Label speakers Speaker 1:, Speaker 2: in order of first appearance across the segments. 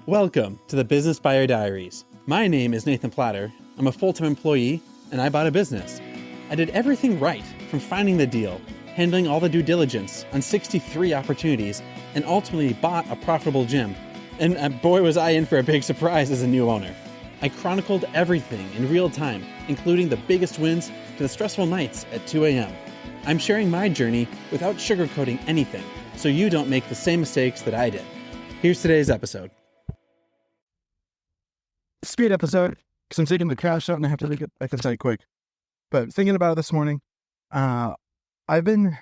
Speaker 1: Welcome to the Business Buyer Diaries. My name is Nathan Platter. I'm a full-time employee, and I bought a business. I did everything right, from finding the deal, handling all the due diligence on 63 opportunities, and ultimately bought a profitable gym. And boy, was I in for a big surprise as a new owner. I chronicled everything in real time, including the biggest wins to the stressful nights at 2 a.m. I'm sharing my journey without sugarcoating anything, so you don't make the same mistakes that I did. Here's today's episode.
Speaker 2: Speed episode, because I'm taking the crash out and I have to make it back inside quick. But thinking about it this morning, I've been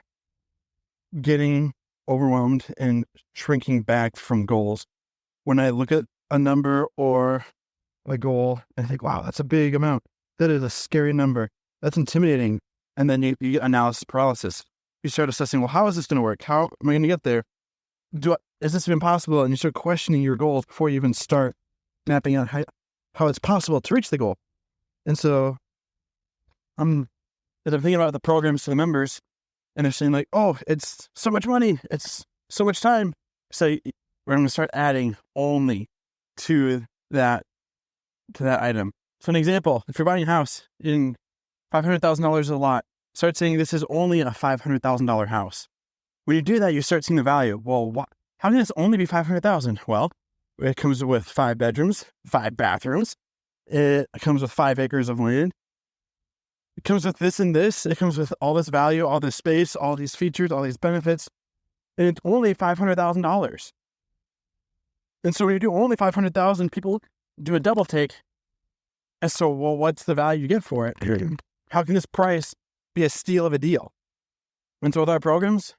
Speaker 2: getting overwhelmed and shrinking back from goals. When I look at a number or a goal and think, wow, that's a big amount. That is a scary number. That's intimidating. And then you get analysis paralysis. You start assessing, well, how is this going to work? How am I going to get there? Is this even possible? And you start questioning your goals before you even start mapping out how it's possible to reach the goal. And so as I'm thinking about the programs to the members, and they're saying like, oh, it's so much money, it's so much time. So we're going to start adding only to that item. So an example, if you're buying a house in $500,000 a lot, start saying this is only a $500,000 house. When you do that, you start seeing the value. Well, how can this only be $500,000? Well, it comes with 5 bedrooms, 5 bathrooms. It comes with 5 acres of land. It comes with this and this. It comes with all this value, all this space, all these features, all these benefits. And it's only $500,000. And so when you do only $500,000, people do a double take. And so, well, what's the value you get for it? How can this price be a steal of a deal? And so with our programs,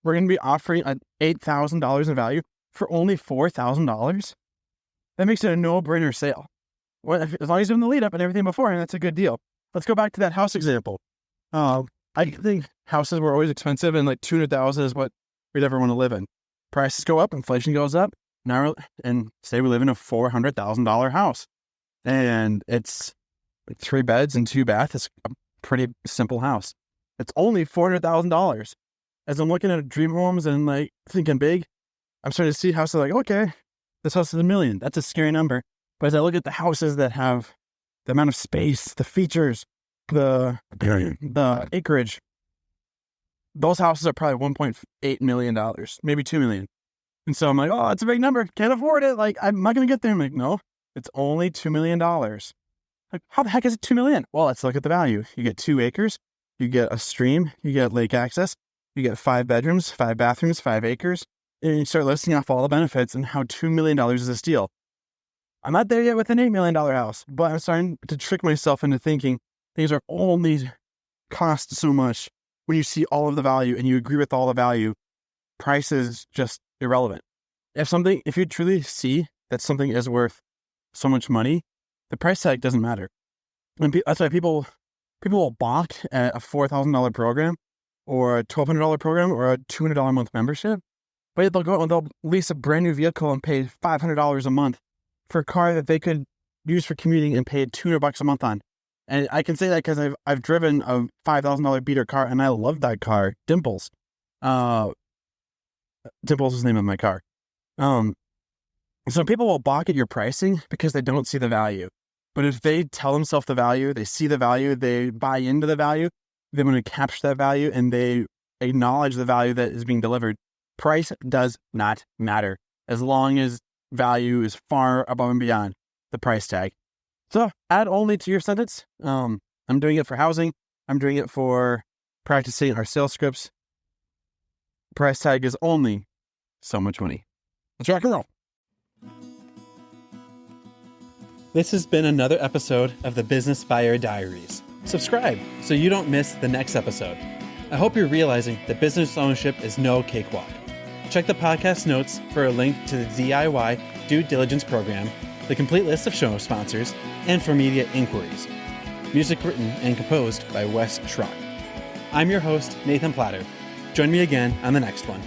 Speaker 2: we're going to be offering $8,000 in value for only $4,000. That makes it a no-brainer sale. Well, as long as you're in the lead up and everything before, and that's a good deal. Let's go back to that house example. I think houses were always expensive, and like $200,000 is what we'd ever want to live in. Prices go up, inflation goes up. Now, and say we live in a $400,000 house, and it's like 3 beds and 2 baths. It's a pretty simple house. It's only $400,000. As I'm looking at dream homes and like thinking big, I'm starting to see houses like, okay, this house is $1 million. That's a scary number. But as I look at the houses that have the amount of space, the features, the acreage, those houses are probably $1.8 million, maybe $2 million. And so I'm like, oh, it's a big number. Can't afford it. Like, I'm not going to get there. I'm like, no, it's only $2 million. Like, how the heck is it $2 million? Well, let's look at the value. You get 2 acres. You get a stream. You get lake access. You get 5 bedrooms, 5 bathrooms, 5 acres. And you start listing off all the benefits and how $2 million is a steal. I'm not there yet with an $8 million house, but I'm starting to trick myself into thinking things are only cost so much. When you see all of the value and you agree with all the value, price is just irrelevant. If you truly see that something is worth so much money, the price tag doesn't matter. And that's why people will balk at a $4,000 program or a $1,200 program or a $200 a month membership. But they'll go and they'll lease a brand new vehicle and pay $500 a month for a car that they could use for commuting and pay $200 a month on. And I can say that because I've driven a $5,000 beater car and I love that car, Dimples. Dimples is the name of my car. So people will balk at your pricing because they don't see the value. But if they tell themselves the value, they see the value, they buy into the value, they're going to capture that value and they acknowledge the value that is being delivered. Price does not matter as long as value is far above and beyond the price tag. So add only to your sentence. I'm doing it for housing. I'm doing it for practicing our sales scripts. Price tag is only so much money. Let's rock and roll.
Speaker 1: This has been another episode of the Business Buyer Diaries. Subscribe so you don't miss the next episode. I hope you're realizing that business ownership is no cakewalk. Check the podcast notes for a link to the DIY Due Diligence program, the complete list of show sponsors, and for media inquiries. Music written and composed by Wes Schrock. I'm your host, Nathan Platter. Join me again on the next one.